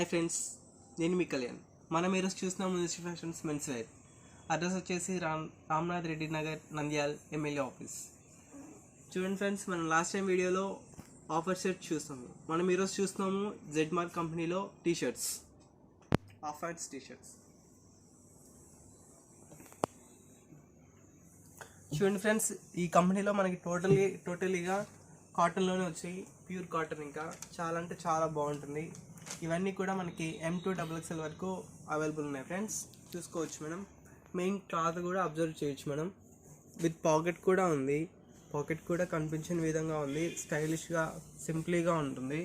Hi friends, నేను మీ కళ్యాణ్. మనం ఈరోజు చూస్తున్నాం municipal fashions mens wear. Address వచ్చేసి రామ్నాథ్ రెడ్డి నగర్, నంద్యాల్ ఎమ్మెల్యే ఆఫీస్. చూడండి ఫ్రెండ్స్, మనం లాస్ట్ టైం వీడియోలో ఆఫర్ షర్ట్ చూస్తాము. మనం ఈరోజు చూస్తున్నాము జెడ్ మార్క్ కంపెనీలో టీషర్ట్స్, ఆఫ్ వైట్స్ టీషర్ట్స్. చూడండి ఫ్రెండ్స్, ఈ కంపెనీలో మనకి టోటలీగా కాటన్లోనే వచ్చాయి. ప్యూర్ కాటన్, ఇంకా చాలా అంటే చాలా బాగుంటుంది. ఇవన్నీ కూడా మనకి M2XXL వరకు అవైలబుల్ ఉన్నాయి ఫ్రెండ్స్. చూసుకోవచ్చు మనం. మెయిన్ క్లాత్ కూడా అబ్జర్వ్ చేయొచ్చు మనం. విత్ పాకెట్ కూడా ఉంది. పాకెట్ కూడా కనిపించని విధంగా ఉంది. స్టైలిష్గా, సింప్లీగా ఉంటుంది.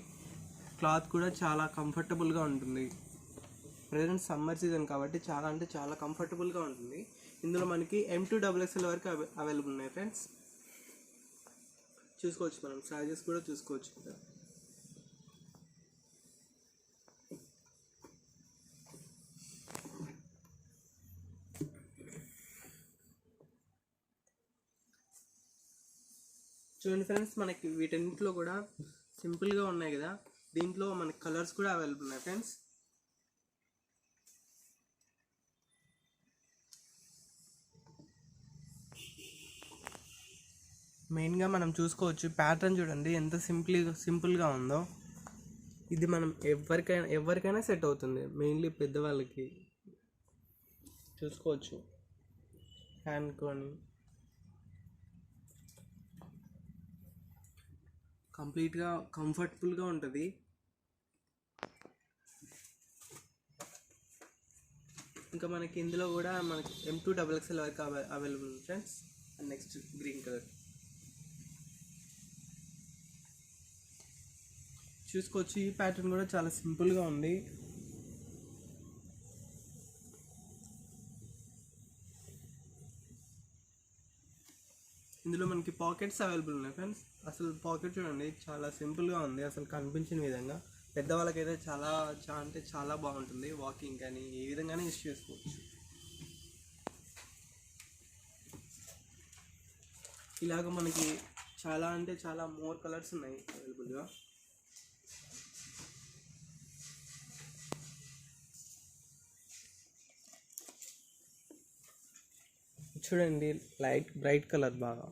క్లాత్ కూడా చాలా కంఫర్టబుల్గా ఉంటుంది. ప్రజెంట్ సమ్మర్ సీజన్ కాబట్టి చాలా అంటే చాలా కంఫర్టబుల్గా ఉంటుంది. ఇందులో మనకి M2XXL వరకు అవైలబుల్ ఉన్నాయి ఫ్రెండ్స్. చూసుకోవచ్చు మనం. సైజెస్ కూడా చూసుకోవచ్చు. చూడండి ఫ్రెండ్స్, మనకి వీటన్నింటిలో కూడా సింపుల్గా ఉన్నాయి కదా. దీంట్లో మనకి కలర్స్ కూడా అవైలబుల్ ఉన్నాయి ఫ్రెండ్స్. మెయిన్గా మనం చూసుకోవచ్చు, ప్యాటర్న్ చూడండి ఎంత సింపుల్గా ఉందో. ఇది మనం ఎవరికైనా సెట్ అవుతుంది. మెయిన్లీ పెద్దవాళ్ళకి చూసుకోవచ్చు. హ్యాండ్ కొని కంప్లీట్గా కంఫర్టబుల్గా ఉంటుంది. ఇంకా మనకి ఇందులో కూడా మనకి M2XXL వరకు available friends. And next green colour చూసుకోవచ్చు. ఈ ప్యాటర్న్ కూడా చాలా సింపుల్గా ఉంది. ఇందులో మనకి పాకెట్స్ అవైలబుల్ ఉన్నాయి ఫ్రెండ్స్. అసలు పాకెట్ చూడండి, చాలా సింపుల్గా ఉంది. అసలు కనిపించిన విధంగా పెద్దవాళ్ళకైతే చాలా అంటే చాలా బాగుంటుంది. వాకింగ్ కానీ ఏ విధంగానే యూస్ చేసుకోవచ్చు. ఇలాగ మనకి చాలా అంటే చాలా మోర్ కలర్స్ ఉన్నాయి అవైలబుల్గా. చూడండి, బ్రైట్ కలర్ బాగా.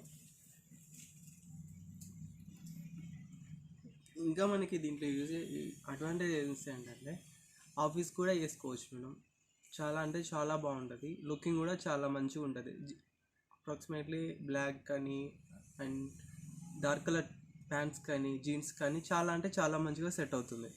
ఇంకా మనకి దీంట్లో అడ్వాంటేజ్ ఏంటంటే ఆఫీస్ కూడా వేసుకోవచ్చు మనం. చాలా అంటే చాలా బాగుంటుంది. లుకింగ్ కూడా చాలా మంచిగా ఉంటుంది. అప్రాక్సిమేట్లీ బ్లాక్ కానీ అండ్ డార్క్ కలర్ ప్యాంట్స్ కానీ జీన్స్ కానీ చాలా అంటే చాలా మంచిగా సెట్ అవుతుంది.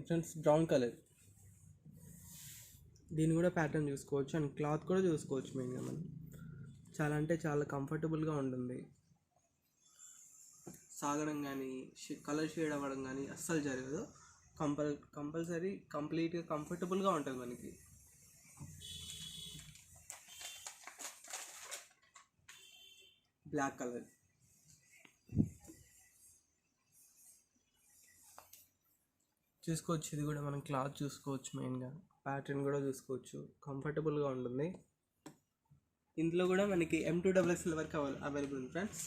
Friends, brown colour. దీన్ని కూడా ప్యాటర్న్ చూసుకోవచ్చు అండ్ క్లాత్ కూడా చూసుకోవచ్చు. మెయిన్గా మనం చాలా అంటే చాలా కంఫర్టబుల్గా ఉంటుంది. సాగడం కానీ కలర్ షేడ్ అవ్వడం కానీ అస్సలు జరగదు. కంపల్సరీ కంప్లీట్గా కంఫర్టబుల్గా ఉంటుంది మనకి. బ్లాక్ కలర్ చూసుకోవచ్చు. ఇది కూడా మనం క్లాత్ చూసుకోవచ్చు. మెయిన్గా ప్యాటర్న్ కూడా చూసుకోవచ్చు. కంఫర్టబుల్గా ఉంటుంది. ఇందులో కూడా మనకి M2XXL వరకు అవైలబుల్ ఉంది ఫ్రెండ్స్.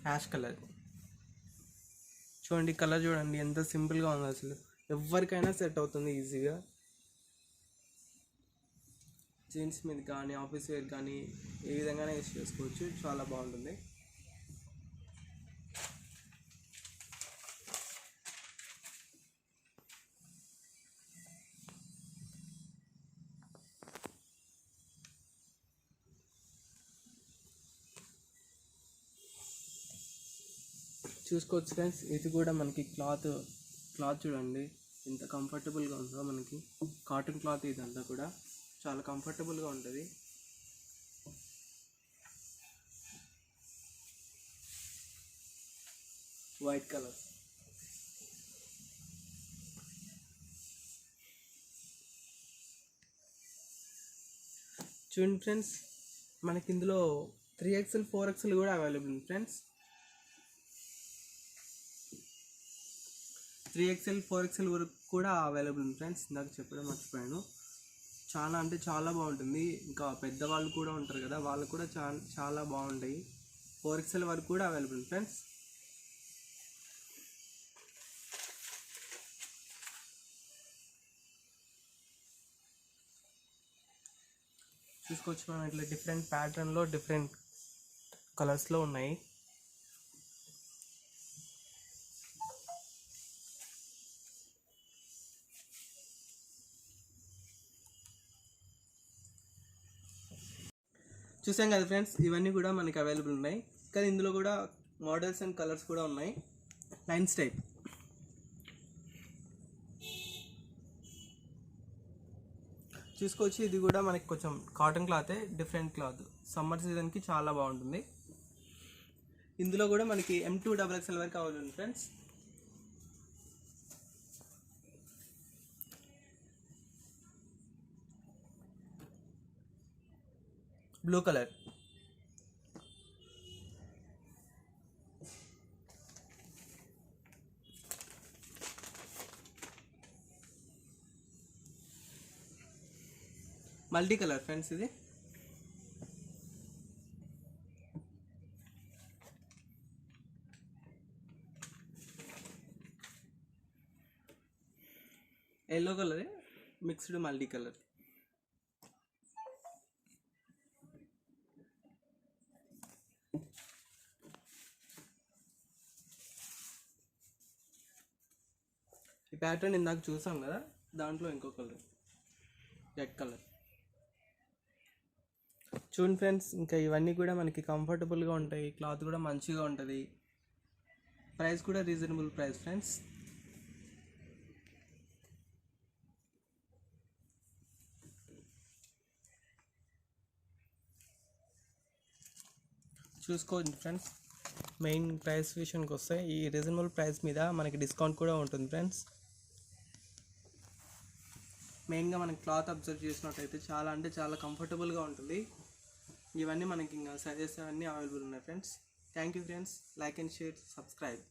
యాష్ కలర్ చూడండి. కలర్ చూడండి ఎంత సింపుల్గా ఉందో. అసలు ఎవరికైనా సెట్ అవుతుంది ఈజీగా. జీన్స్ మీద కానీ ఆఫీస్ వేర్ కానీ ఏ విధంగానే యూస్ చేసుకోవచ్చు. చాలా బాగుంటుంది. చూసుకోవచ్చు ఫ్రెండ్స్. ఇది కూడా మనకి క్లాత్ చూడండి ఎంత కంఫర్టబుల్గా ఉందో. మనకి కాటన్ క్లాత్ ఇదంతా కూడా చాలా కంఫర్టబుల్గా ఉంటుంది. వైట్ కలర్ చూడండి ఫ్రెండ్స్, మనకి ఇందులో 3XL 4XL కూడా అవైలబుల్ ఉంది ఫ్రెండ్స్. 3XL 4XL వరకు కూడా అవైలబుల్ ఉంది ఫ్రెండ్స్. ఇందాక చెప్పడం మర్చిపోయాను. చాలా అంటే చాలా బాగుంటుంది. ఇంకా పెద్దవాళ్ళు కూడా ఉంటారు కదా, వాళ్ళు కూడా చాలా బాగుంటాయి. 4XL వరకు కూడా అవైలబుల్ ఫ్రెండ్స్. చూసుకోవచ్చు మనం ఇట్లా డిఫరెంట్ ప్యాటర్న్లో డిఫరెంట్ కలర్స్లో ఉన్నాయి. చూసాం కదా ఫ్రెండ్స్, ఇవన్నీ కూడా మనకి అవైలబుల్ ఉన్నాయి. కానీ ఇందులో కూడా మోడల్స్ అండ్ కలర్స్ కూడా ఉన్నాయి. లైన్స్ టైప్ చూసుకోవచ్చు. ఇది కూడా మనకి కొంచెం కాటన్ క్లాతే, డిఫరెంట్ క్లాత్, సమ్మర్ సీజన్కి చాలా బాగుంటుంది. ఇందులో కూడా మనకి M2XXL వరకు అవైలబుల్ ఉంది friends. Blue colour, multi colour friends. ఇది yellow colour mixed multi colour. ఈ ప్యాటర్న్ ఇందాక చూసాం కదా, దాంట్లో ఇంకో కలర్ రెడ్ కలర్. చూడండి ఫ్రెండ్స్, ఇంకా ఇవన్నీ కూడా మనకి కంఫర్టబుల్గా ఉంటాయి. క్లాత్ కూడా మంచిగా ఉంటుంది. ప్రైస్ కూడా రీజనబుల్ ప్రైస్ ఫ్రెండ్స్. చూసుకోండి ఫ్రెండ్స్, మెయిన్ ప్రైస్ విషయానికి వస్తే ఈ రీజనబుల్ ప్రైస్ మీద మనకి డిస్కౌంట్ కూడా ఉంటుంది ఫ్రెండ్స్. మెయిన్గా మనకి క్లాత్ అబ్జర్వ్ చేసినట్టయితే చాలా అంటే చాలా కంఫర్టబుల్గా ఉంటుంది. ఇవన్నీ మనకి ఇంకా సైజెస్ అన్నీ అవైలబుల్ ఉన్నాయి friends. Thank you friends. Like and share, subscribe.